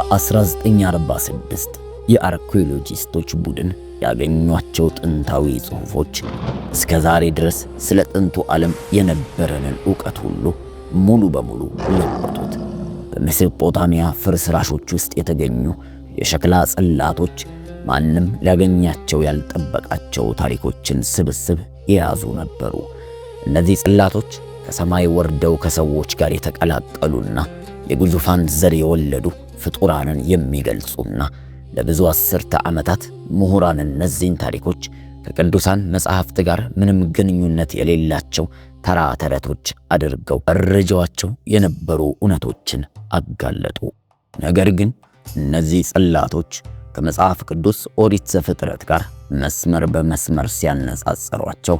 በ1946 የአርኪኦሎጂስቶች ቡድን ያገኟቸው ጥንታዊ ጽሑፎች እስከ ዛሬ ድረስ ስለ ጥንቱ ዓለም የነበረንን ዕውቀት ሁሉ ሙሉ በሙሉ ለወጡት። በሜሶፖታሚያ ፍርስራሾች ውስጥ የተገኙ የሸክላ ጽላቶች ማንም ሊያገኛቸው ያልጠበቃቸው ታሪኮችን ስብስብ የያዙ ነበሩ። እነዚህ ጽላቶች ከሰማይ ወርደው ከሰዎች ጋር የተቀላቀሉና የግዙፋን ዘር የወለዱ ፍጡራንን የሚገልጹና ለብዙ አስርተ ዓመታት ምሁራን እነዚህን ታሪኮች ከቅዱሳን መጻሕፍት ጋር ምንም ግንኙነት የሌላቸው ተራ ተረቶች አድርገው ፈርጀዋቸው የነበሩ እውነቶችን አጋለጡ። ነገር ግን እነዚህ ጽላቶች ከመጽሐፍ ቅዱስ ኦሪት ዘፍጥረት ጋር መስመር በመስመር ሲያነጻጽሯቸው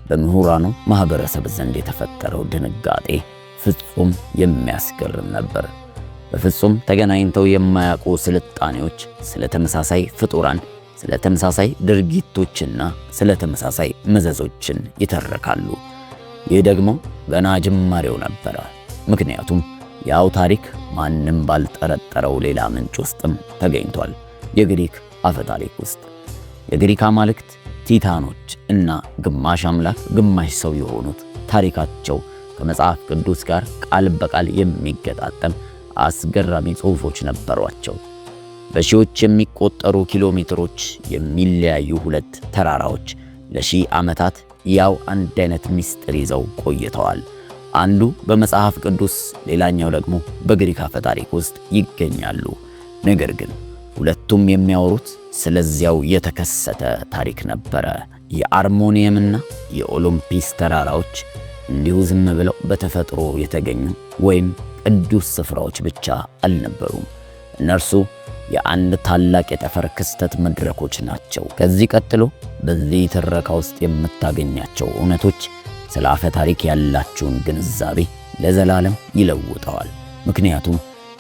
በምሁራኑ ማህበረሰብ ዘንድ የተፈጠረው ድንጋጤ ፍጹም የሚያስገርም ነበር። በፍጹም ተገናኝተው የማያውቁ ስልጣኔዎች ስለ ተመሳሳይ ፍጡራን፣ ስለ ተመሳሳይ ድርጊቶችና ስለ ተመሳሳይ መዘዞችን ይተርካሉ። ይህ ደግሞ ገና ጅማሬው ነበረ። ምክንያቱም ያው ታሪክ ማንም ባልጠረጠረው ሌላ ምንጭ ውስጥም ተገኝቷል። የግሪክ አፈ ታሪክ ውስጥ የግሪክ አማልክት ቲታኖች እና ግማሽ አምላክ ግማሽ ሰው የሆኑት ታሪካቸው ከመጽሐፍ ቅዱስ ጋር ቃል በቃል የሚገጣጠም አስገራሚ ጽሑፎች ነበሯቸው። በሺዎች የሚቆጠሩ ኪሎ ሜትሮች የሚለያዩ ሁለት ተራራዎች ለሺህ ዓመታት ያው አንድ አይነት ምስጢር ይዘው ቆይተዋል። አንዱ በመጽሐፍ ቅዱስ፣ ሌላኛው ደግሞ በግሪክ አፈ ታሪክ ውስጥ ይገኛሉ። ነገር ግን ሁለቱም የሚያወሩት ስለዚያው የተከሰተ ታሪክ ነበረ። የአርሞኒየምና የኦሎምፒስ ተራራዎች እንዲሁ ዝም ብለው በተፈጥሮ የተገኙ ወይም ቅዱስ ስፍራዎች ብቻ አልነበሩም። እነርሱ የአንድ ታላቅ የጠፈር ክስተት መድረኮች ናቸው። ከዚህ ቀጥሎ በዚህ ትረካ ውስጥ የምታገኛቸው እውነቶች ስለ አፈ ታሪክ ያላችሁን ግንዛቤ ለዘላለም ይለውጠዋል። ምክንያቱም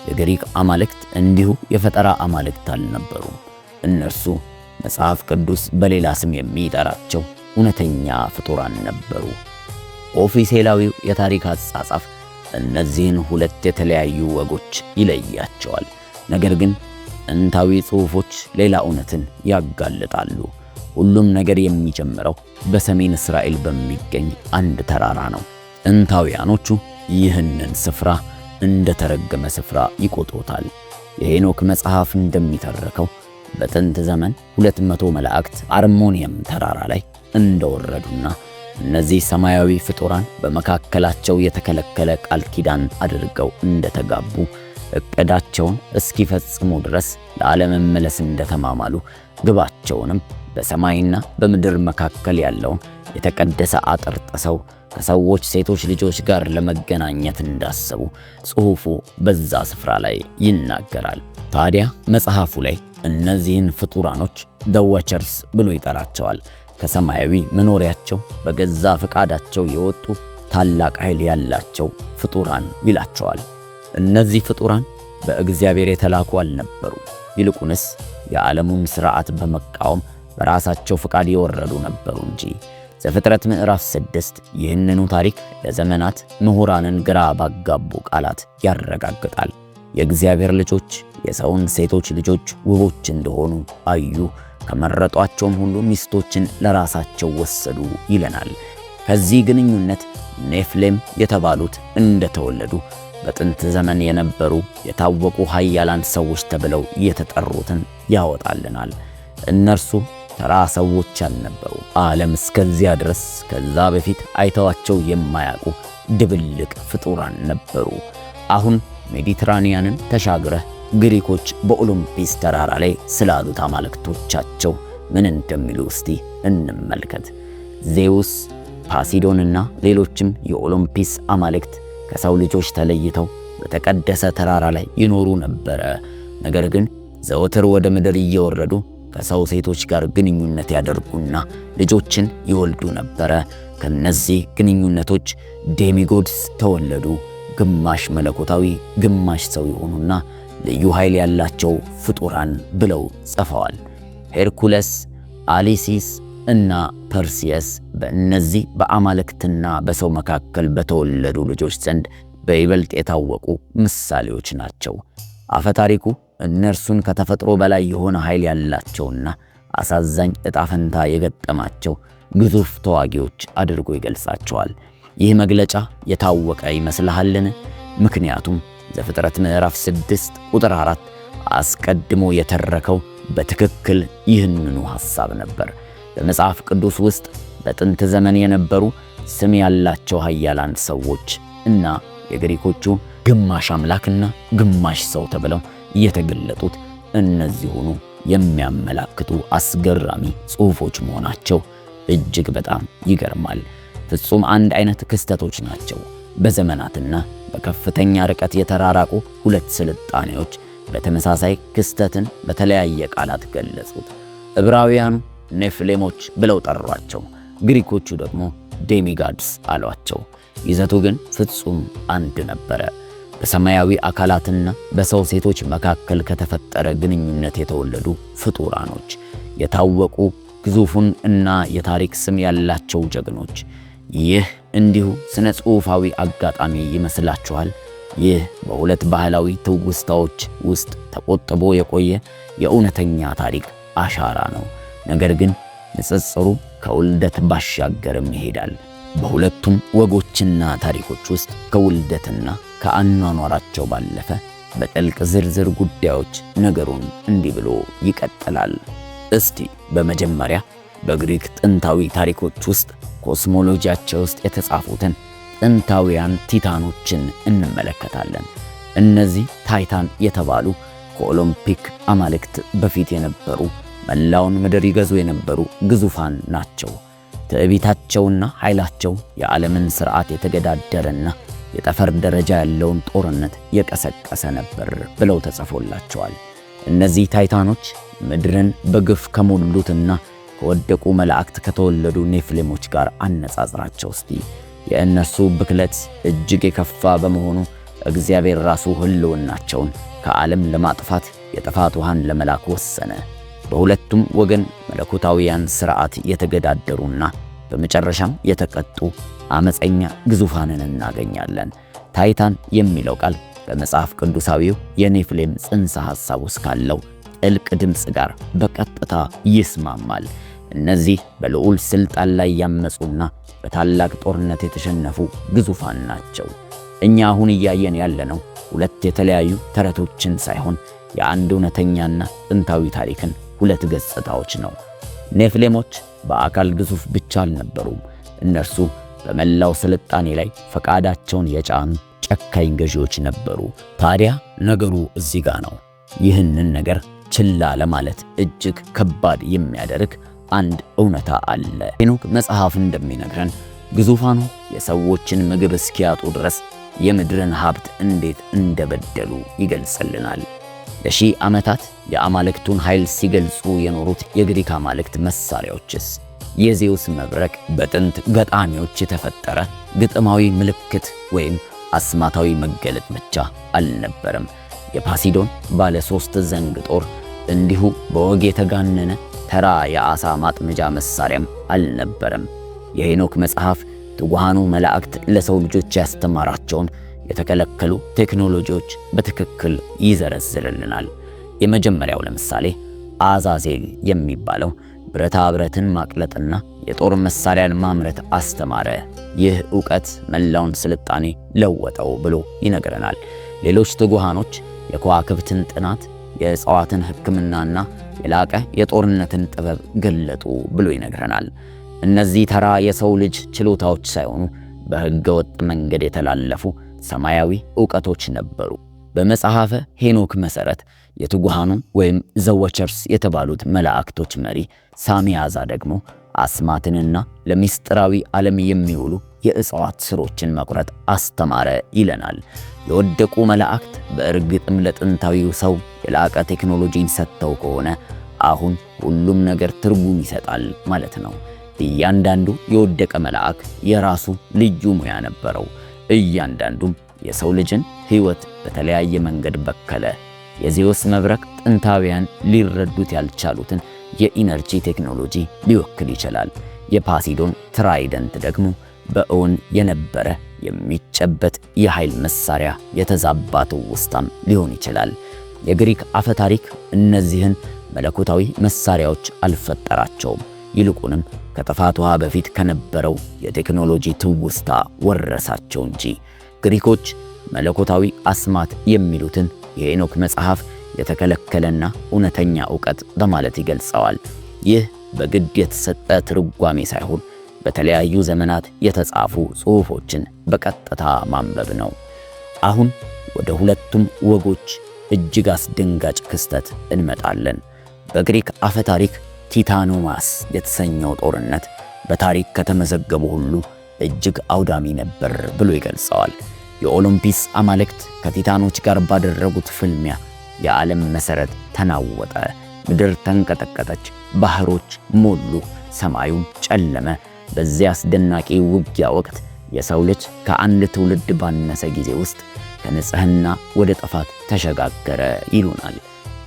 የግሪክ አማልክት እንዲሁ የፈጠራ አማልክት አልነበሩም። እነርሱ መጽሐፍ ቅዱስ በሌላ ስም የሚጠራቸው እውነተኛ ፍጡራን ነበሩ። ኦፊሴላዊው የታሪክ አጻጻፍ እነዚህን ሁለት የተለያዩ ወጎች ይለያቸዋል። ነገር ግን ጥንታዊ ጽሑፎች ሌላ እውነትን ያጋልጣሉ። ሁሉም ነገር የሚጀምረው በሰሜን እስራኤል በሚገኝ አንድ ተራራ ነው። ጥንታውያኖቹ ይህንን ስፍራ እንደ ተረገመ ስፍራ ይቆጥሩታል። የሄኖክ መጽሐፍ እንደሚተርከው በጥንት ዘመን 200 መላእክት አርሞኒየም ተራራ ላይ እንደወረዱና እነዚህ ሰማያዊ ፍጡራን በመካከላቸው የተከለከለ ቃል ኪዳን አድርገው እንደተጋቡ እቅዳቸውን እስኪፈጽሙ ድረስ ለዓለመመለስ እንደተማማሉ ግባቸውንም በሰማይና በምድር መካከል ያለውን የተቀደሰ አጥር ጥሰው ከሰዎች ሴቶች ልጆች ጋር ለመገናኘት እንዳሰቡ ጽሑፉ በዛ ስፍራ ላይ ይናገራል። ታዲያ መጽሐፉ ላይ እነዚህን ፍጡራኖች ዘ ዋቸርስ ብሎ ይጠራቸዋል። ከሰማያዊ መኖሪያቸው በገዛ ፈቃዳቸው የወጡ ታላቅ ኃይል ያላቸው ፍጡራን ይላቸዋል። እነዚህ ፍጡራን በእግዚአብሔር የተላኩ አልነበሩ። ይልቁንስ የዓለሙን ሥርዓት በመቃወም በራሳቸው ፈቃድ የወረዱ ነበሩ እንጂ። ዘፍጥረት ምዕራፍ 6 ይህንኑ ታሪክ ለዘመናት ምሁራንን ግራ ባጋቡ ቃላት ያረጋግጣል። የእግዚአብሔር ልጆች የሰውን ሴቶች ልጆች ውቦች እንደሆኑ አዩ፣ ከመረጧቸውም ሁሉ ሚስቶችን ለራሳቸው ወሰዱ ይለናል። ከዚህ ግንኙነት ኔፍሌም የተባሉት እንደተወለዱ በጥንት ዘመን የነበሩ የታወቁ ኃያላን ሰዎች ተብለው የተጠሩትን ያወጣልናል። እነርሱ ተራ ሰዎች አልነበሩ። ዓለም እስከዚያ ድረስ ከዛ በፊት አይተዋቸው የማያውቁ ድብልቅ ፍጡራን ነበሩ። አሁን ሜዲትራኒያንን ተሻግረህ ግሪኮች በኦሎምፒስ ተራራ ላይ ስላሉት አማልክቶቻቸው ምን እንደሚሉ እስቲ እንመልከት። ዜውስ፣ ፖሲዶንና ሌሎችም የኦሎምፒስ አማልክት ከሰው ልጆች ተለይተው በተቀደሰ ተራራ ላይ ይኖሩ ነበረ። ነገር ግን ዘወትር ወደ ምድር እየወረዱ ከሰው ሴቶች ጋር ግንኙነት ያደርጉና ልጆችን ይወልዱ ነበረ። ከነዚህ ግንኙነቶች ዴሚጎድስ ተወለዱ። ግማሽ መለኮታዊ ግማሽ ሰው የሆኑና ልዩ ኃይል ያላቸው ፍጡራን ብለው ጽፈዋል። ሄርኩለስ፣ አሊሲስ እና ፐርሲየስ በእነዚህ በአማልክትና በሰው መካከል በተወለዱ ልጆች ዘንድ በይበልጥ የታወቁ ምሳሌዎች ናቸው። አፈታሪኩ እነርሱን ከተፈጥሮ በላይ የሆነ ኃይል ያላቸውና አሳዛኝ ዕጣ ፈንታ የገጠማቸው ግዙፍ ተዋጊዎች አድርጎ ይገልጻቸዋል። ይህ መግለጫ የታወቀ ይመስልሃልን? ምክንያቱም ዘፍጥረት ምዕራፍ 6 ቁጥር 4 አስቀድሞ የተረከው በትክክል ይህንኑ ሐሳብ ነበር። በመጽሐፍ ቅዱስ ውስጥ በጥንት ዘመን የነበሩ ስም ያላቸው ኃያላን ሰዎች እና የግሪኮቹ ግማሽ አምላክና ግማሽ ሰው ተብለው የተገለጡት እነዚሁኑ የሚያመላክቱ አስገራሚ ጽሑፎች መሆናቸው እጅግ በጣም ይገርማል። ፍጹም አንድ አይነት ክስተቶች ናቸው። በዘመናትና በከፍተኛ ርቀት የተራራቁ ሁለት ስልጣኔዎች በተመሳሳይ ክስተትን በተለያየ ቃላት ገለጹት። ዕብራውያኑ ኔፍሌሞች ብለው ጠሯቸው፣ ግሪኮቹ ደግሞ ዴሚጋድስ አሏቸው። ይዘቱ ግን ፍጹም አንድ ነበረ። በሰማያዊ አካላትና በሰው ሴቶች መካከል ከተፈጠረ ግንኙነት የተወለዱ ፍጡራኖች፣ የታወቁ ግዙፉን እና የታሪክ ስም ያላቸው ጀግኖች። ይህ እንዲሁ ስነ ጽሑፋዊ አጋጣሚ ይመስላችኋል? ይህ በሁለት ባህላዊ ትውስታዎች ውስጥ ተቆጥቦ የቆየ የእውነተኛ ታሪክ አሻራ ነው። ነገር ግን ንጽጽሩ ከውልደት ባሻገርም ይሄዳል። በሁለቱም ወጎችና ታሪኮች ውስጥ ከውልደትና ከአኗኗራቸው ባለፈ በጥልቅ ዝርዝር ጉዳዮች ነገሩን እንዲህ ብሎ ይቀጥላል። እስቲ በመጀመሪያ በግሪክ ጥንታዊ ታሪኮች ውስጥ ኮስሞሎጂያቸው ውስጥ የተጻፉትን ጥንታውያን ቲታኖችን እንመለከታለን። እነዚህ ታይታን የተባሉ ከኦሎምፒክ አማልክት በፊት የነበሩ መላውን ምድር ይገዙ የነበሩ ግዙፋን ናቸው። ትዕቢታቸውና ኃይላቸው የዓለምን ሥርዓት የተገዳደረና የጠፈር ደረጃ ያለውን ጦርነት የቀሰቀሰ ነበር ብለው ተጽፎላቸዋል። እነዚህ ታይታኖች ምድርን በግፍ ከሞሉትና ከወደቁ መላእክት ከተወለዱ ኔፍሌሞች ጋር አነጻጽራቸው እስቲ። የእነሱ ብክለት እጅግ የከፋ በመሆኑ እግዚአብሔር ራሱ ሕልውናቸውን ከዓለም ለማጥፋት የጥፋት ውሃን ለመላክ ወሰነ። በሁለቱም ወገን መለኮታዊያን ሥርዓት የተገዳደሩና በመጨረሻም የተቀጡ አመፀኛ ግዙፋንን እናገኛለን። ታይታን የሚለው ቃል በመጽሐፍ ቅዱሳዊው የኔፍሌም ጽንሰ ሐሳብ ውስጥ ካለው ጥልቅ ድምፅ ጋር በቀጥታ ይስማማል። እነዚህ በልዑል ሥልጣን ላይ ያመፁና በታላቅ ጦርነት የተሸነፉ ግዙፋን ናቸው። እኛ አሁን እያየን ያለነው ሁለት የተለያዩ ተረቶችን ሳይሆን የአንድ እውነተኛና ጥንታዊ ታሪክን ሁለት ገጽታዎች ነው። ኔፍሌሞች በአካል ግዙፍ ብቻ አልነበሩም። እነርሱ በመላው ስልጣኔ ላይ ፈቃዳቸውን የጫኑ ጨካኝ ገዢዎች ነበሩ። ታዲያ ነገሩ እዚህ ጋር ነው። ይህንን ነገር ችላ ለማለት እጅግ ከባድ የሚያደርግ አንድ እውነታ አለ። ሄኖክ መጽሐፍ እንደሚነግረን ግዙፋኑ የሰዎችን ምግብ እስኪያጡ ድረስ የምድርን ሀብት እንዴት እንደበደሉ ይገልጽልናል። ለሺህ ዓመታት የአማልክቱን ኃይል ሲገልጹ የኖሩት የግሪክ አማልክት መሳሪያዎችስ? የዜውስ መብረቅ በጥንት ገጣሚዎች የተፈጠረ ግጥማዊ ምልክት ወይም አስማታዊ መገለጥ ብቻ አልነበረም። የፖሲዶን ባለ 3 ዘንግ ጦር እንዲሁ በወግ የተጋነነ ተራ የዓሣ ማጥመጃ መሳሪያም አልነበረም። የሄኖክ መጽሐፍ ትጉሃኑ መላእክት ለሰው ልጆች ያስተማራቸውን የተከለከሉ ቴክኖሎጂዎች በትክክል ይዘረዝርልናል። የመጀመሪያው ለምሳሌ አዛዜል የሚባለው ብረታ ብረትን ማቅለጥና የጦር መሳሪያን ማምረት አስተማረ። ይህ ዕውቀት መላውን ስልጣኔ ለወጠው ብሎ ይነግረናል። ሌሎች ትጉሃኖች የከዋክብትን ጥናት፣ የእጽዋትን ሕክምናና የላቀ የጦርነትን ጥበብ ገለጡ ብሎ ይነግረናል። እነዚህ ተራ የሰው ልጅ ችሎታዎች ሳይሆኑ በሕገ ወጥ መንገድ የተላለፉ ሰማያዊ ዕውቀቶች ነበሩ። በመጽሐፈ ሄኖክ መሠረት የትጉሃኑ ወይም ዘወቸርስ የተባሉት መላእክቶች መሪ ሳሚያዛ ደግሞ አስማትንና ለሚስጥራዊ ዓለም የሚውሉ የእጽዋት ሥሮችን መቁረጥ አስተማረ ይለናል። የወደቁ መላእክት በእርግጥም ለጥንታዊው ሰው የላቀ ቴክኖሎጂን ሰጥተው ከሆነ አሁን ሁሉም ነገር ትርጉም ይሰጣል ማለት ነው። እያንዳንዱ የወደቀ መልአክ የራሱ ልዩ ሙያ ነበረው። እያንዳንዱም የሰው ልጅን ሕይወት በተለያየ መንገድ በከለ። የዜውስ መብረቅ ጥንታውያን ሊረዱት ያልቻሉትን የኢነርጂ ቴክኖሎጂ ሊወክል ይችላል። የፖሲዶን ትራይደንት ደግሞ በእውን የነበረ የሚጨበጥ የኃይል መሳሪያ የተዛባ ትውስታም ሊሆን ይችላል። የግሪክ አፈ ታሪክ እነዚህን መለኮታዊ መሳሪያዎች አልፈጠራቸውም። ይልቁንም ከጥፋት ውሃ በፊት ከነበረው የቴክኖሎጂ ትውስታ ወረሳቸው እንጂ። ግሪኮች መለኮታዊ አስማት የሚሉትን የሄኖክ መጽሐፍ የተከለከለና እውነተኛ ዕውቀት በማለት ይገልጸዋል። ይህ በግድ የተሰጠ ትርጓሜ ሳይሆን በተለያዩ ዘመናት የተጻፉ ጽሑፎችን በቀጥታ ማንበብ ነው። አሁን ወደ ሁለቱም ወጎች እጅግ አስደንጋጭ ክስተት እንመጣለን። በግሪክ አፈ ታሪክ ቲታኖማስ የተሰኘው ጦርነት በታሪክ ከተመዘገቡ ሁሉ እጅግ አውዳሚ ነበር ብሎ ይገልጸዋል። የኦሎምፒስ አማልክት ከቲታኖች ጋር ባደረጉት ፍልሚያ የዓለም መሠረት ተናወጠ፣ ምድር ተንቀጠቀጠች፣ ባህሮች ሞሉ፣ ሰማዩም ጨለመ። በዚያ አስደናቂ ውጊያ ወቅት የሰው ልጅ ከአንድ ትውልድ ባነሰ ጊዜ ውስጥ ከንጽሕና ወደ ጥፋት ተሸጋገረ ይሉናል።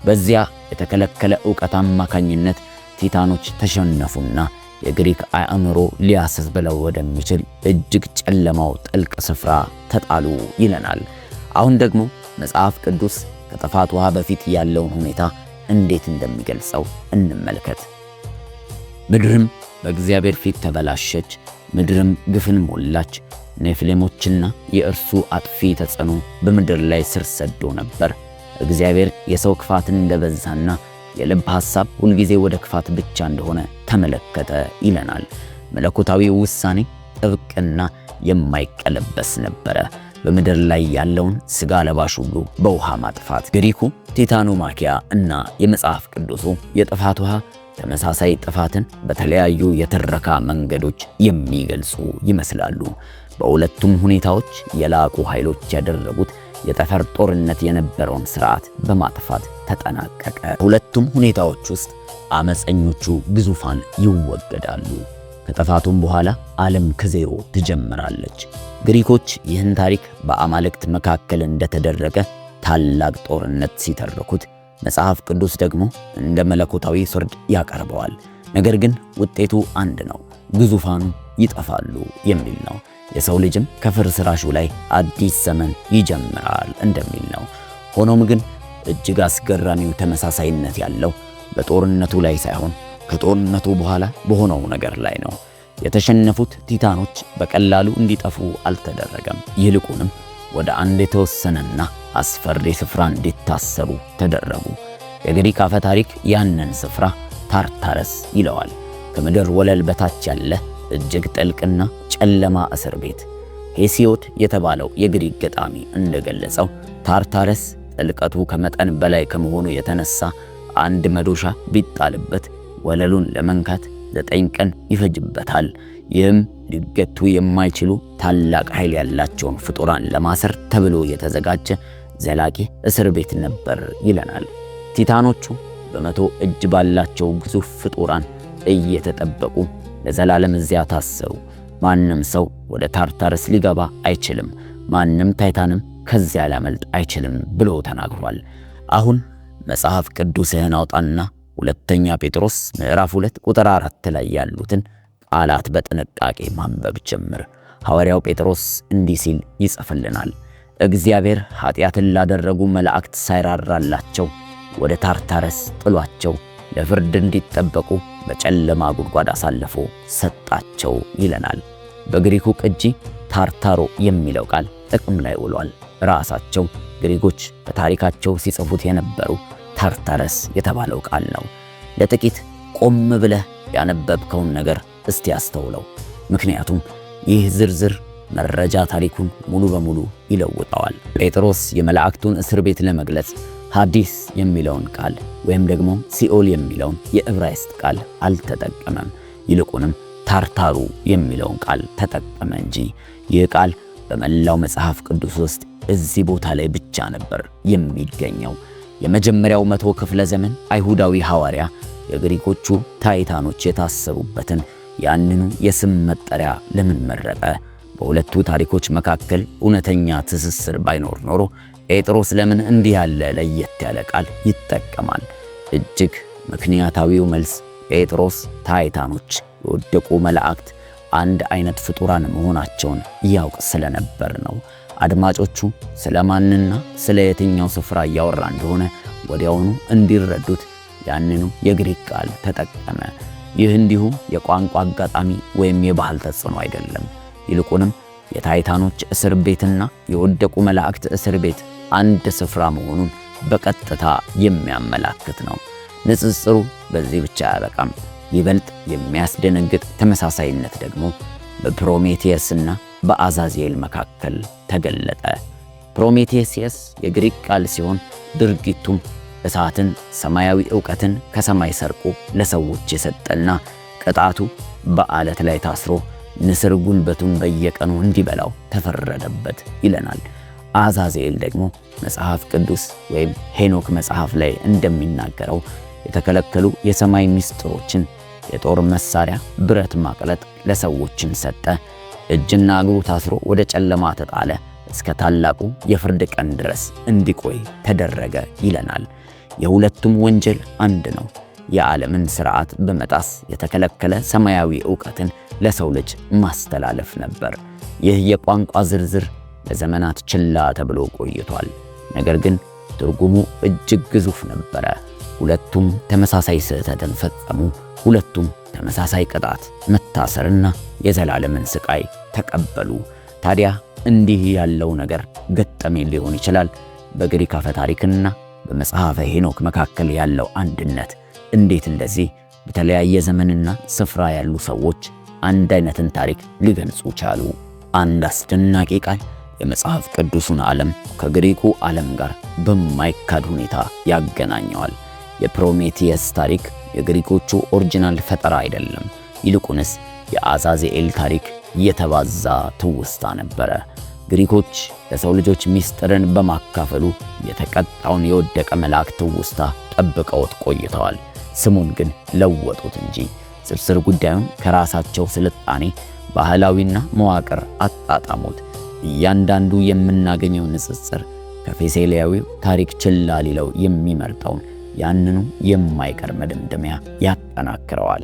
በዚያ የተከለከለ ዕውቀት አማካኝነት ቲታኖች ተሸነፉና የግሪክ አእምሮ ሊያስብለው ወደሚችል እጅግ ጨለማው ጥልቅ ስፍራ ተጣሉ ይለናል። አሁን ደግሞ መጽሐፍ ቅዱስ ከጥፋት ውሃ በፊት ያለውን ሁኔታ እንዴት እንደሚገልጸው እንመልከት። ምድርም በእግዚአብሔር ፊት ተበላሸች፣ ምድርም ግፍን ሞላች። ኔፍሌሞችና የእርሱ አጥፊ ተጽዕኖ በምድር ላይ ስር ሰዶ ነበር። እግዚአብሔር የሰው ክፋትን እንደበዛና የልብ ሐሳብ ሁልጊዜ ወደ ክፋት ብቻ እንደሆነ ተመለከተ ይለናል። መለኮታዊ ውሳኔ ጥብቅና የማይቀለበስ ነበረ። በምድር ላይ ያለውን ሥጋ ለባሽ ሁሉ በውሃ ማጥፋት። ግሪኩ ቲታኖማኪያ እና የመጽሐፍ ቅዱሱ የጥፋት ውሃ ተመሳሳይ ጥፋትን በተለያዩ የትረካ መንገዶች የሚገልጹ ይመስላሉ። በሁለቱም ሁኔታዎች የላቁ ኃይሎች ያደረጉት የጠፈር ጦርነት የነበረውን ሥርዓት በማጥፋት ተጠናቀቀ። ሁለቱም ሁኔታዎች ውስጥ አመፀኞቹ ግዙፋን ይወገዳሉ። ከጥፋቱም በኋላ ዓለም ከዜሮ ትጀምራለች። ግሪኮች ይህን ታሪክ በአማልክት መካከል እንደተደረገ ታላቅ ጦርነት ሲተርኩት፣ መጽሐፍ ቅዱስ ደግሞ እንደ መለኮታዊ ፍርድ ያቀርበዋል። ነገር ግን ውጤቱ አንድ ነው፣ ግዙፋኑ ይጠፋሉ የሚል ነው። የሰው ልጅም ከፍርስራሹ ላይ አዲስ ዘመን ይጀምራል እንደሚል ነው። ሆኖም ግን እጅግ አስገራሚው ተመሳሳይነት ያለው በጦርነቱ ላይ ሳይሆን ከጦርነቱ በኋላ በሆነው ነገር ላይ ነው። የተሸነፉት ቲታኖች በቀላሉ እንዲጠፉ አልተደረገም። ይልቁንም ወደ አንድ የተወሰነና አስፈሪ ስፍራ እንዲታሰሩ ተደረጉ። የግሪክ አፈ ታሪክ ያንን ስፍራ ታርታረስ ይለዋል። ከምድር ወለል በታች ያለ እጅግ ጥልቅና ጨለማ እስር ቤት። ሄሲዮድ የተባለው የግሪክ ገጣሚ እንደገለጸው ታርታረስ ጥልቀቱ ከመጠን በላይ ከመሆኑ የተነሳ አንድ መዶሻ ቢጣልበት ወለሉን ለመንካት 9 ቀን ይፈጅበታል። ይህም ሊገቱ የማይችሉ ታላቅ ኃይል ያላቸውን ፍጡራን ለማሰር ተብሎ የተዘጋጀ ዘላቂ እስር ቤት ነበር ይለናል። ቲታኖቹ በመቶ እጅ ባላቸው ግዙፍ ፍጡራን እየተጠበቁ ለዘላለም እዚያ ታሰሩ። ማንም ሰው ወደ ታርታረስ ሊገባ አይችልም፣ ማንም ታይታንም ከዚያ ሊያመልጥ አይችልም ብሎ ተናግሯል። አሁን መጽሐፍ ቅዱስህን አውጣና ሁለተኛ ጴጥሮስ ምዕራፍ 2 ቁጥር 4 ላይ ያሉትን ቃላት በጥንቃቄ ማንበብ ጀምር። ሐዋርያው ጴጥሮስ እንዲህ ሲል ይጽፍልናል። እግዚአብሔር ኃጢአትን ላደረጉ መላእክት ሳይራራላቸው ወደ ታርታረስ ጥሏቸው ለፍርድ እንዲጠበቁ በጨለማ ጉድጓድ አሳልፎ ሰጣቸው ይለናል። በግሪኩ ቅጂ ታርታሮ የሚለው ቃል ጥቅም ላይ ውሏል። ራሳቸው ግሪኮች በታሪካቸው ሲጽፉት የነበሩ ታርታረስ የተባለው ቃል ነው። ለጥቂት ቆም ብለህ ያነበብከውን ነገር እስቲ አስተውለው። ምክንያቱም ይህ ዝርዝር መረጃ ታሪኩን ሙሉ በሙሉ ይለውጠዋል። ጴጥሮስ የመላእክቱን እስር ቤት ለመግለጽ ሐዲስ የሚለውን ቃል ወይም ደግሞ ሲኦል የሚለውን የዕብራይስጥ ቃል አልተጠቀመም። ይልቁንም ታርታሩ የሚለውን ቃል ተጠቀመ እንጂ። ይህ ቃል በመላው መጽሐፍ ቅዱስ ውስጥ እዚህ ቦታ ላይ ብቻ ነበር የሚገኘው። የመጀመሪያው 100 ክፍለ ዘመን አይሁዳዊ ሐዋርያ የግሪኮቹ ታይታኖች የታሰሩበትን ያንኑ የስም መጠሪያ ለምን መረጠ? በሁለቱ ታሪኮች መካከል እውነተኛ ትስስር ባይኖር ኖሮ ጴጥሮስ ለምን እንዲህ ያለ ለየት ያለ ቃል ይጠቀማል? እጅግ ምክንያታዊው መልስ ጴጥሮስ ታይታኖች የወደቁ መላእክት አንድ አይነት ፍጡራን መሆናቸውን ያውቅ ስለነበር ነው። አድማጮቹ ስለማንና ስለ የትኛው ስፍራ እያወራ እንደሆነ ወዲያውኑ እንዲረዱት ያንኑ የግሪክ ቃል ተጠቀመ። ይህ እንዲሁ የቋንቋ አጋጣሚ ወይም የባህል ተጽዕኖ አይደለም። ይልቁንም የታይታኖች እስር ቤትና የወደቁ መላእክት እስር ቤት አንድ ስፍራ መሆኑን በቀጥታ የሚያመላክት ነው። ንጽጽሩ በዚህ ብቻ አያበቃም። ይበልጥ የሚያስደነግጥ ተመሳሳይነት ደግሞ በፕሮሜቴየስና በአዛዚኤል መካከል ተገለጠ። ፕሮሜቴየስ የግሪክ ቃል ሲሆን ድርጊቱም እሳትን፣ ሰማያዊ ዕውቀትን ከሰማይ ሰርቆ ለሰዎች የሰጠና ቅጣቱ በዓለት ላይ ታስሮ ንስር ጉልበቱን በየቀኑ እንዲበላው ተፈረደበት ይለናል። አዛዚኤል ደግሞ መጽሐፍ ቅዱስ ወይም ሄኖክ መጽሐፍ ላይ እንደሚናገረው የተከለከሉ የሰማይ ምስጢሮችን፣ የጦር መሳሪያ፣ ብረት ማቅለጥ ለሰዎችን ሰጠ። እጅና እግሩ ታስሮ ወደ ጨለማ ተጣለ፣ እስከ ታላቁ የፍርድ ቀን ድረስ እንዲቆይ ተደረገ ይለናል። የሁለቱም ወንጀል አንድ ነው። የዓለምን ሥርዓት በመጣስ የተከለከለ ሰማያዊ ዕውቀትን ለሰው ልጅ ማስተላለፍ ነበር። ይህ የቋንቋ ዝርዝር ለዘመናት ችላ ተብሎ ቆይቷል። ነገር ግን ትርጉሙ እጅግ ግዙፍ ነበረ። ሁለቱም ተመሳሳይ ስህተትን ፈጸሙ። ሁለቱም ተመሳሳይ ቅጣት፣ መታሰርና የዘላለምን ስቃይ ተቀበሉ። ታዲያ እንዲህ ያለው ነገር ገጠመኝ ሊሆን ይችላል። በግሪክ አፈ ታሪክና በመጽሐፈ ሄኖክ መካከል ያለው አንድነት እንዴት እንደዚህ በተለያየ ዘመንና ስፍራ ያሉ ሰዎች አንድ አይነትን ታሪክ ሊገልጹ ቻሉ? አንድ አስደናቂ ቃል የመጽሐፍ ቅዱሱን ዓለም ከግሪኩ ዓለም ጋር በማይካድ ሁኔታ ያገናኘዋል። የፕሮሜቴየስ ታሪክ የግሪኮቹ ኦሪጂናል ፈጠራ አይደለም። ይልቁንስ የአዛዚኤል ታሪክ የተባዛ ትውስታ ነበረ። ግሪኮች ለሰው ልጆች ምስጢርን በማካፈሉ የተቀጣውን የወደቀ መልአክ ትውስታ ጠብቀውት ቆይተዋል። ስሙን ግን ለወጡት እንጂ ዝርዝር ጉዳዩን ከራሳቸው ስልጣኔ፣ ባህላዊና መዋቅር አጣጣሙት። እያንዳንዱ የምናገኘው ንጽጽር ከፌሴሊያዊው ታሪክ ችላ ሊለው የሚመርጠውን ያንኑ የማይቀር መደምደሚያ ያጠናክረዋል።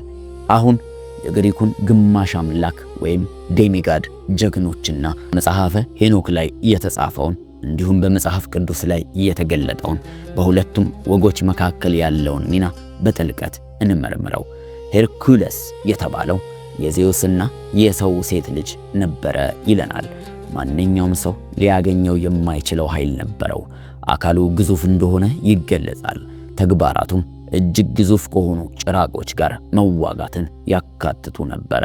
አሁን የግሪኩን ግማሽ አምላክ ወይም ዴሚጋድ ጀግኖችና መጽሐፈ ሄኖክ ላይ የተጻፈውን እንዲሁም በመጽሐፍ ቅዱስ ላይ የተገለጠውን በሁለቱም ወጎች መካከል ያለውን ሚና በጥልቀት እንመርምረው። ሄርኩለስ የተባለው የዜውስና የሰው ሴት ልጅ ነበረ ይለናል። ማንኛውም ሰው ሊያገኘው የማይችለው ኃይል ነበረው። አካሉ ግዙፍ እንደሆነ ይገለጻል። ተግባራቱም እጅግ ግዙፍ ከሆኑ ጭራቆች ጋር መዋጋትን ያካትቱ ነበረ።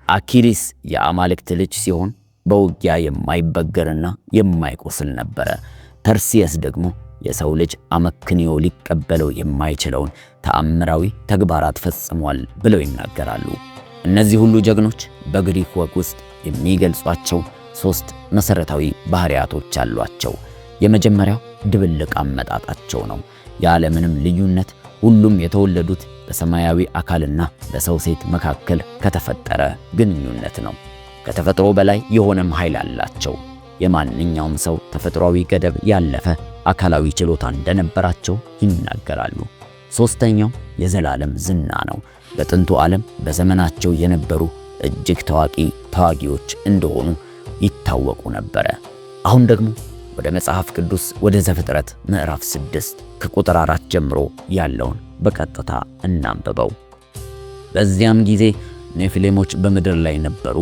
አኪሊስ የአማልክት ልጅ ሲሆን በውጊያ የማይበገርና የማይቆስል ነበረ። ተርሲየስ ደግሞ የሰው ልጅ አመክንዮ ሊቀበለው የማይችለውን ተአምራዊ ተግባራት ፈጽሟል ብለው ይናገራሉ። እነዚህ ሁሉ ጀግኖች በግሪክ ወግ ውስጥ የሚገልጿቸው ሶስት መሰረታዊ ባህሪያቶች አሏቸው። የመጀመሪያው ድብልቅ አመጣጣቸው ነው። ያለምንም ልዩነት ሁሉም የተወለዱት በሰማያዊ አካልና በሰው ሴት መካከል ከተፈጠረ ግንኙነት ነው። ከተፈጥሮ በላይ የሆነም ኃይል አላቸው። የማንኛውም ሰው ተፈጥሯዊ ገደብ ያለፈ አካላዊ ችሎታ እንደነበራቸው ይናገራሉ። ሶስተኛው የዘላለም ዝና ነው። በጥንቱ ዓለም በዘመናቸው የነበሩ እጅግ ታዋቂ ተዋጊዎች እንደሆኑ ይታወቁ ነበረ። አሁን ደግሞ ወደ መጽሐፍ ቅዱስ ወደ ዘፍጥረት ምዕራፍ 6 ከቁጥር 4 ጀምሮ ያለውን በቀጥታ እናንብበው። በዚያም ጊዜ ኔፊሌሞች በምድር ላይ ነበሩ።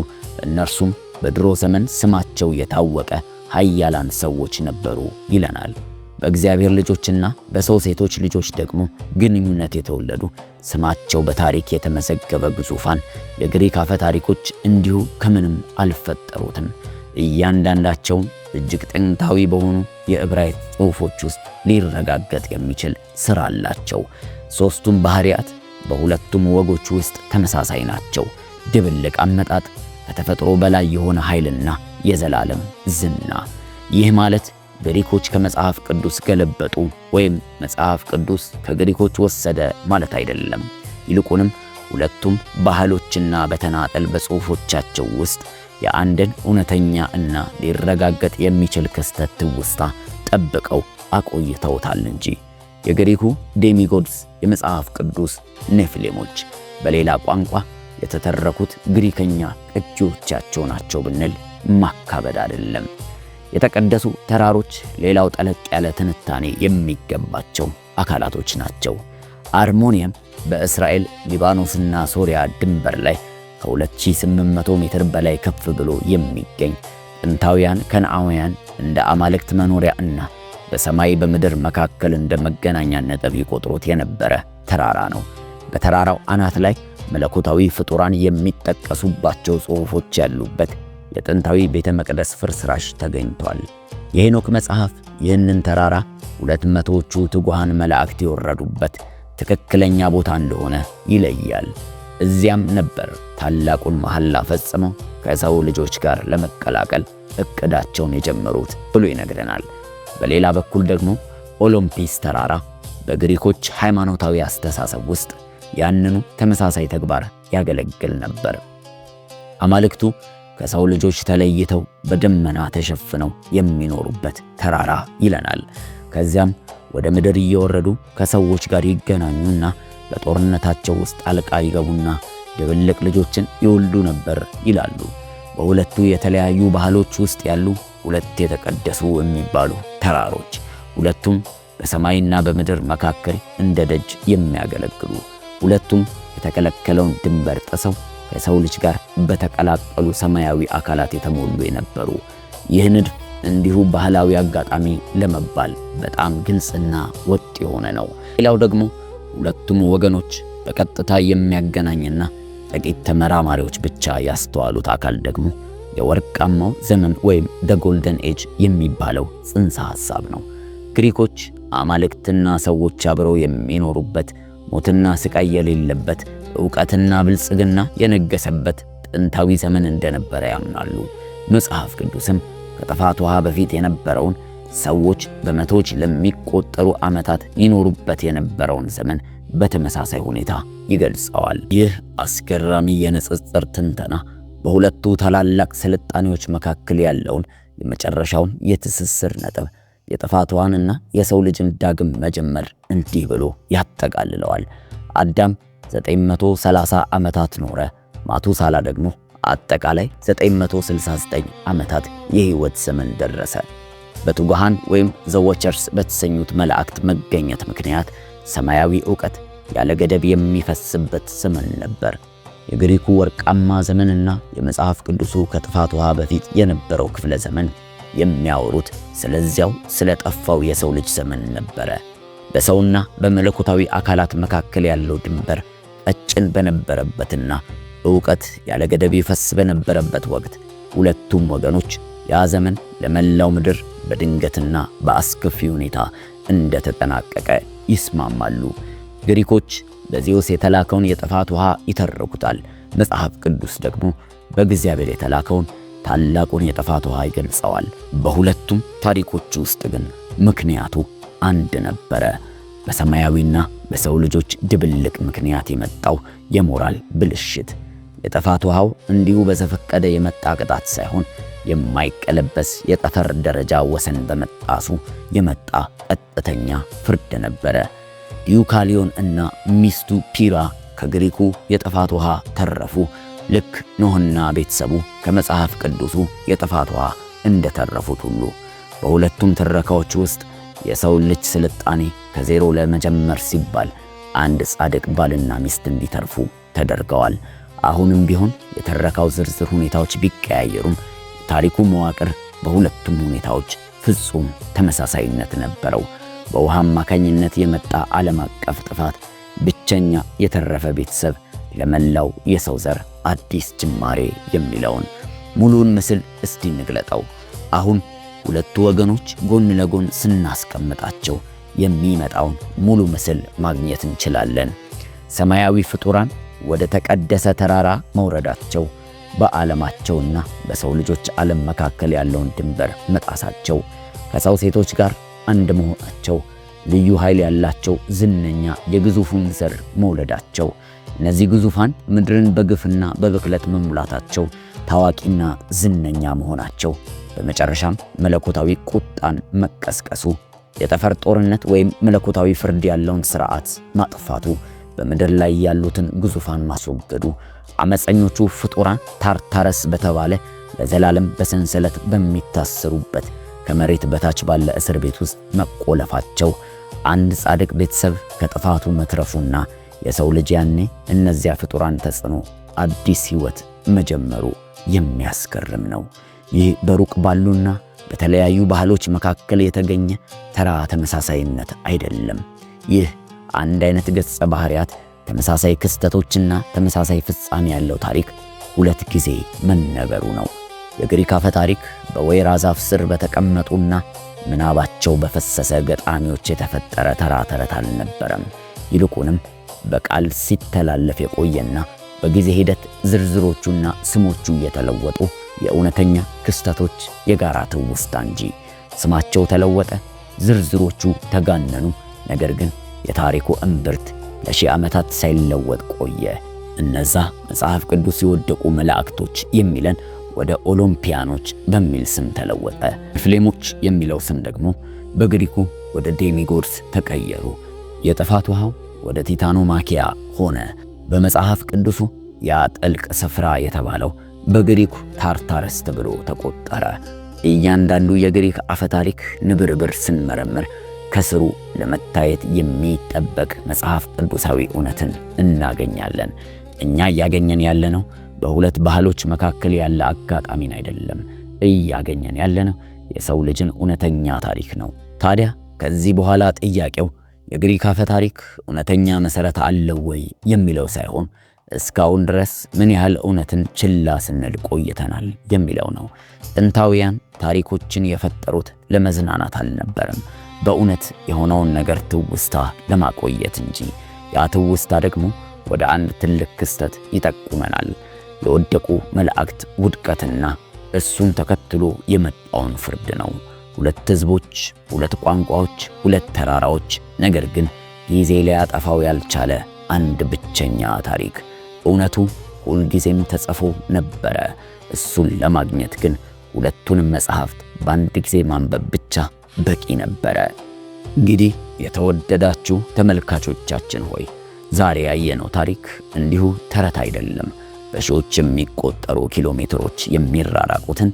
እነርሱም በድሮ ዘመን ስማቸው የታወቀ ኃያላን ሰዎች ነበሩ ይለናል። በእግዚአብሔር ልጆችና በሰው ሴቶች ልጆች ደግሞ ግንኙነት የተወለዱ ስማቸው በታሪክ የተመዘገበ ግዙፋን የግሪክ አፈ ታሪኮች እንዲሁ ከምንም አልፈጠሩትም። እያንዳንዳቸውን እጅግ ጥንታዊ በሆኑ የዕብራይስጥ ጽሑፎች ውስጥ ሊረጋገጥ የሚችል ሥራ አላቸው። ሦስቱም ባህሪያት በሁለቱም ወጎች ውስጥ ተመሳሳይ ናቸው። ድብልቅ አመጣጥ፣ ከተፈጥሮ በላይ የሆነ ኃይልና የዘላለም ዝና። ይህ ማለት ግሪኮች ከመጽሐፍ ቅዱስ ገለበጡ ወይም መጽሐፍ ቅዱስ ከግሪኮች ወሰደ ማለት አይደለም። ይልቁንም ሁለቱም ባህሎችና በተናጠል በጽሑፎቻቸው ውስጥ የአንድን እውነተኛ እና ሊረጋገጥ የሚችል ክስተት ትውስታ ጠብቀው አቆይተውታል እንጂ። የግሪኩ ዴሚጎድስ፣ የመጽሐፍ ቅዱስ ኔፊሌሞች፣ በሌላ ቋንቋ የተተረኩት ግሪከኛ ቅጂዎቻቸው ናቸው ብንል ማካበድ አይደለም። የተቀደሱ ተራሮች ሌላው ጠለቅ ያለ ትንታኔ የሚገባቸው አካላቶች ናቸው። አርሞኒየም በእስራኤል ሊባኖስና ሶሪያ ድንበር ላይ ከ2800 ሜትር በላይ ከፍ ብሎ የሚገኝ ጥንታውያን ከነዓናውያን እንደ አማልክት መኖሪያ እና በሰማይ በምድር መካከል እንደ መገናኛ ነጥብ ይቆጥሩት የነበረ ተራራ ነው። በተራራው አናት ላይ መለኮታዊ ፍጡራን የሚጠቀሱባቸው ጽሑፎች ያሉበት የጥንታዊ ቤተ መቅደስ ፍርስራሽ ተገኝቷል። የሄኖክ መጽሐፍ ይህንን ተራራ 200ዎቹ ትጉሃን መላእክት የወረዱበት ትክክለኛ ቦታ እንደሆነ ይለያል። እዚያም ነበር ታላቁን መሐላ ፈጽመው ከሰው ልጆች ጋር ለመቀላቀል እቅዳቸውን የጀመሩት ብሎ ይነግረናል። በሌላ በኩል ደግሞ ኦሎምፒስ ተራራ በግሪኮች ሃይማኖታዊ አስተሳሰብ ውስጥ ያንኑ ተመሳሳይ ተግባር ያገለግል ነበር። አማልክቱ ከሰው ልጆች ተለይተው በደመና ተሸፍነው የሚኖሩበት ተራራ ይለናል። ከዚያም ወደ ምድር እየወረዱ ከሰዎች ጋር ይገናኙና በጦርነታቸው ውስጥ ጣልቃ ይገቡና ድብልቅ ልጆችን ይወልዱ ነበር ይላሉ። በሁለቱ የተለያዩ ባህሎች ውስጥ ያሉ ሁለት የተቀደሱ የሚባሉ ተራሮች፣ ሁለቱም በሰማይና በምድር መካከል እንደ ደጅ የሚያገለግሉ፣ ሁለቱም የተከለከለውን ድንበር ጥሰው ከሰው ልጅ ጋር በተቀላቀሉ ሰማያዊ አካላት የተሞሉ የነበሩ። ይህ ንድፍ እንዲሁ ባህላዊ አጋጣሚ ለመባል በጣም ግልጽና ወጥ የሆነ ነው። ሌላው ደግሞ ሁለቱም ወገኖች በቀጥታ የሚያገናኝና ጥቂት ተመራማሪዎች ብቻ ያስተዋሉት አካል ደግሞ የወርቃማው ዘመን ወይም the golden age የሚባለው ጽንሰ ሐሳብ ነው። ግሪኮች አማልክትና ሰዎች አብረው የሚኖሩበት፣ ሞትና ስቃይ የሌለበት፣ ዕውቀትና ብልጽግና የነገሰበት ጥንታዊ ዘመን እንደነበረ ያምናሉ። መጽሐፍ ቅዱስም ከጥፋት ውሃ በፊት የነበረውን ሰዎች በመቶዎች ለሚቆጠሩ ዓመታት ይኖሩበት የነበረውን ዘመን በተመሳሳይ ሁኔታ ይገልጸዋል። ይህ አስገራሚ የንጽጽር ትንተና በሁለቱ ታላላቅ ስልጣኔዎች መካከል ያለውን የመጨረሻውን የትስስር ነጥብ የጥፋት ውሃንና የሰው ልጅን ዳግም መጀመር እንዲህ ብሎ ያጠቃልለዋል። አዳም 930 ዓመታት ኖረ። ማቱሳላ ደግሞ አጠቃላይ 969 ዓመታት የሕይወት ዘመን ደረሰ። በትጉሃን ወይም ዘወቸርስ በተሰኙት መላእክት መገኘት ምክንያት ሰማያዊ ዕውቀት ያለ ገደብ የሚፈስበት ዘመን ነበር። የግሪኩ ወርቃማ ዘመንና የመጽሐፍ ቅዱሱ ከጥፋት ውሃ በፊት የነበረው ክፍለ ዘመን የሚያወሩት ስለዚያው ስለጠፋው የሰው ልጅ ዘመን ነበረ። በሰውና በመለኮታዊ አካላት መካከል ያለው ድንበር ቀጭን በነበረበትና ዕውቀት ያለ ገደብ ይፈስ በነበረበት ወቅት ሁለቱም ወገኖች ያ ዘመን ለመላው ምድር በድንገትና በአስከፊ ሁኔታ እንደተጠናቀቀ ይስማማሉ። ግሪኮች በዚዮስ የተላከውን የጥፋት ውሃ ይተርኩታል። መጽሐፍ ቅዱስ ደግሞ በእግዚአብሔር የተላከውን ታላቁን የጥፋት ውሃ ይገልጸዋል። በሁለቱም ታሪኮች ውስጥ ግን ምክንያቱ አንድ ነበረ። በሰማያዊና በሰው ልጆች ድብልቅ ምክንያት የመጣው የሞራል ብልሽት። የጥፋት ውሃው እንዲሁ በዘፈቀደ የመጣ ቅጣት ሳይሆን የማይቀለበስ የጠፈር ደረጃ ወሰን በመጣሱ የመጣ ቀጥተኛ ፍርድ ነበረ። ዲዩካሊዮን እና ሚስቱ ፒራ ከግሪኩ የጥፋት ውሃ ተረፉ። ልክ ኖህና ቤተሰቡ ከመጽሐፍ ቅዱሱ የጥፋት ውሃ እንደተረፉት ሁሉ በሁለቱም ትረካዎች ውስጥ የሰው ልጅ ስልጣኔ ከዜሮ ለመጀመር ሲባል አንድ ጻድቅ ባልና ሚስት እንዲተርፉ ተደርገዋል። አሁንም ቢሆን የተረካው ዝርዝር ሁኔታዎች ቢቀያየሩም ታሪኩ መዋቅር በሁለቱም ሁኔታዎች ፍጹም ተመሳሳይነት ነበረው። በውሃ አማካኝነት የመጣ ዓለም አቀፍ ጥፋት ብቸኛ የተረፈ ቤተሰብ ለመላው የሰው ዘር አዲስ ጅማሬ የሚለውን ሙሉውን ምስል እስቲ እንግለጠው። አሁን ሁለቱ ወገኖች ጎን ለጎን ስናስቀምጣቸው የሚመጣውን ሙሉ ምስል ማግኘት እንችላለን። ሰማያዊ ፍጡራን ወደ ተቀደሰ ተራራ መውረዳቸው፣ በዓለማቸውና በሰው ልጆች ዓለም መካከል ያለውን ድንበር መጣሳቸው፣ ከሰው ሴቶች ጋር አንድ መሆናቸው፣ ልዩ ኃይል ያላቸው ዝነኛ የግዙፉን ዘር መውለዳቸው፣ እነዚህ ግዙፋን ምድርን በግፍና በብክለት መሙላታቸው፣ ታዋቂና ዝነኛ መሆናቸው፣ በመጨረሻም መለኮታዊ ቁጣን መቀስቀሱ፣ የጠፈር ጦርነት ወይም መለኮታዊ ፍርድ ያለውን ሥርዓት ማጥፋቱ፣ በምድር ላይ ያሉትን ግዙፋን ማስወገዱ፣ አመፀኞቹ ፍጡራን ታርታረስ በተባለ ለዘላለም በሰንሰለት በሚታሰሩበት ከመሬት በታች ባለ እስር ቤት ውስጥ መቆለፋቸው፣ አንድ ጻድቅ ቤተሰብ ከጥፋቱ መትረፉና የሰው ልጅ ያኔ እነዚያ ፍጡራን ተጽዕኖ አዲስ ሕይወት መጀመሩ የሚያስገርም ነው። ይህ በሩቅ ባሉና በተለያዩ ባህሎች መካከል የተገኘ ተራ ተመሳሳይነት አይደለም። ይህ አንድ አይነት ገጸ ባህሪያት፣ ተመሳሳይ ክስተቶችና ተመሳሳይ ፍጻሜ ያለው ታሪክ ሁለት ጊዜ መነገሩ ነው። የግሪክ አፈ ታሪክ በወይራ ዛፍ ስር በተቀመጡና ምናባቸው በፈሰሰ ገጣሚዎች የተፈጠረ ተራ ተረት አልነበረም። ይልቁንም በቃል ሲተላለፍ የቆየና በጊዜ ሂደት ዝርዝሮቹና ስሞቹ የተለወጡ የእውነተኛ ክስተቶች የጋራ ትውስታ እንጂ። ስማቸው ተለወጠ፣ ዝርዝሮቹ ተጋነኑ፣ ነገር ግን የታሪኩ እምብርት ለሺህ ዓመታት ሳይለወጥ ቆየ። እነዛ መጽሐፍ ቅዱስ የወደቁ መላእክቶች የሚለን ወደ ኦሎምፒያኖች በሚል ስም ተለወጠ። ፍሌሞች የሚለው ስም ደግሞ በግሪኩ ወደ ዴሚጎድስ ተቀየሩ። የጥፋት ውሃው ወደ ቲታኖማኪያ ሆነ። በመጽሐፍ ቅዱሱ ያ ጥልቅ ስፍራ የተባለው በግሪኩ ታርታረስ ተብሎ ተቆጠረ። እያንዳንዱ የግሪክ አፈ ታሪክ ንብርብር ስንመረምር ከስሩ ለመታየት የሚጠበቅ መጽሐፍ ቅዱሳዊ እውነትን እናገኛለን። እኛ እያገኘን ያለነው በሁለት ባህሎች መካከል ያለ አጋጣሚን አይደለም። እያገኘን ያለነው የሰው ልጅን እውነተኛ ታሪክ ነው። ታዲያ ከዚህ በኋላ ጥያቄው የግሪክ አፈ ታሪክ እውነተኛ መሰረት አለው ወይ የሚለው ሳይሆን እስካሁን ድረስ ምን ያህል እውነትን ችላ ስንል ቆይተናል የሚለው ነው። ጥንታውያን ታሪኮችን የፈጠሩት ለመዝናናት አልነበረም፣ በእውነት የሆነውን ነገር ትውስታ ለማቆየት እንጂ። ያ ትውስታ ደግሞ ወደ አንድ ትልቅ ክስተት ይጠቁመናል። የወደቁ መላእክት ውድቀትና እሱን ተከትሎ የመጣውን ፍርድ ነው። ሁለት ሕዝቦች፣ ሁለት ቋንቋዎች፣ ሁለት ተራራዎች፣ ነገር ግን ጊዜ ሊያጠፋው ያልቻለ አንድ ብቸኛ ታሪክ። እውነቱ ሁልጊዜም ተጽፎ ነበረ። እሱን ለማግኘት ግን ሁለቱንም መጽሐፍት በአንድ ጊዜ ማንበብ ብቻ በቂ ነበረ። እንግዲህ የተወደዳችሁ ተመልካቾቻችን ሆይ ዛሬ ያየነው ታሪክ እንዲሁ ተረት አይደለም። በሺዎች የሚቆጠሩ ኪሎ ሜትሮች የሚራራቁትን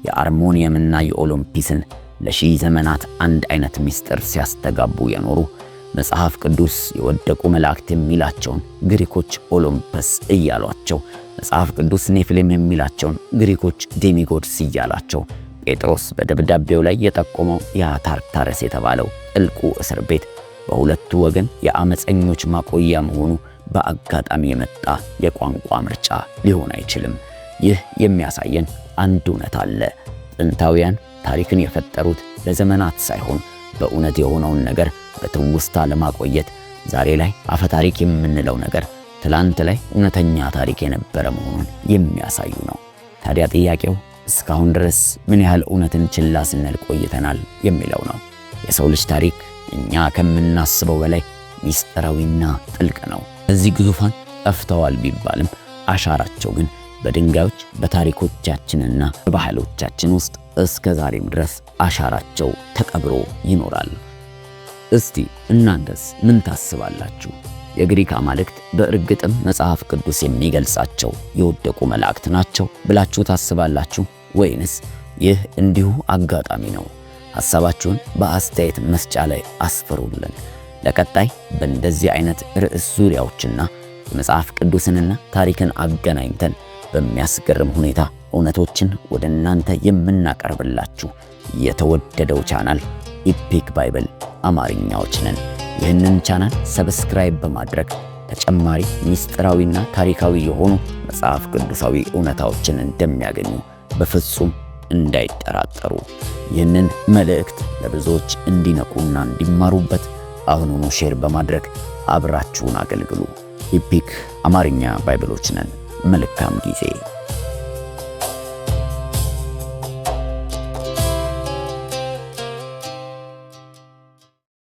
የአርሞኒየምና የኦሎምፒስን ለሺህ ዘመናት አንድ አይነት ምስጢር ሲያስተጋቡ የኖሩ መጽሐፍ ቅዱስ የወደቁ መላእክት የሚላቸውን ግሪኮች ኦሎምፐስ እያሏቸው፣ መጽሐፍ ቅዱስ ኔፍሌም የሚላቸውን ግሪኮች ዴሚጎድስ እያላቸው፣ ጴጥሮስ በደብዳቤው ላይ የጠቆመው ያ ታርታረስ የተባለው ጥልቁ እስር ቤት በሁለቱ ወገን የአመፀኞች ማቆያ መሆኑ በአጋጣሚ የመጣ የቋንቋ ምርጫ ሊሆን አይችልም። ይህ የሚያሳየን አንድ እውነት አለ። ጥንታውያን ታሪክን የፈጠሩት ለዘመናት ሳይሆን በእውነት የሆነውን ነገር በትውስታ ለማቆየት። ዛሬ ላይ አፈ ታሪክ የምንለው ነገር ትላንት ላይ እውነተኛ ታሪክ የነበረ መሆኑን የሚያሳዩ ነው። ታዲያ ጥያቄው እስካሁን ድረስ ምን ያህል እውነትን ችላ ስንል ቆይተናል የሚለው ነው። የሰው ልጅ ታሪክ እኛ ከምናስበው በላይ ሚስጥራዊና ጥልቅ ነው። እዚህ ግዙፋን ጠፍተዋል ቢባልም አሻራቸው ግን በድንጋዮች በታሪኮቻችንና በባህሎቻችን ውስጥ እስከ ዛሬም ድረስ አሻራቸው ተቀብሮ ይኖራል። እስቲ እናንተስ ምን ታስባላችሁ? የግሪክ አማልክት በእርግጥም መጽሐፍ ቅዱስ የሚገልጻቸው የወደቁ መላእክት ናቸው ብላችሁ ታስባላችሁ? ወይንስ ይህ እንዲሁ አጋጣሚ ነው? ሐሳባችሁን በአስተያየት መስጫ ላይ አስፍሩልን። ለቀጣይ በእንደዚህ አይነት ርዕስ ዙሪያዎችና የመጽሐፍ ቅዱስንና ታሪክን አገናኝተን በሚያስገርም ሁኔታ እውነቶችን ወደ እናንተ የምናቀርብላችሁ የተወደደው ቻናል ኢፒክ ባይብል አማርኛዎች ነን። ይህንን ቻናል ሰብስክራይብ በማድረግ ተጨማሪ ሚስጥራዊና ታሪካዊ የሆኑ መጽሐፍ ቅዱሳዊ እውነታዎችን እንደሚያገኙ በፍጹም እንዳይጠራጠሩ። ይህንን መልእክት ለብዙዎች እንዲነቁና እንዲማሩበት አሁኑኑ ሼር በማድረግ አብራችሁን አገልግሉ። ኢፒክ አማርኛ ባይብሎች ነን። መልካም ጊዜ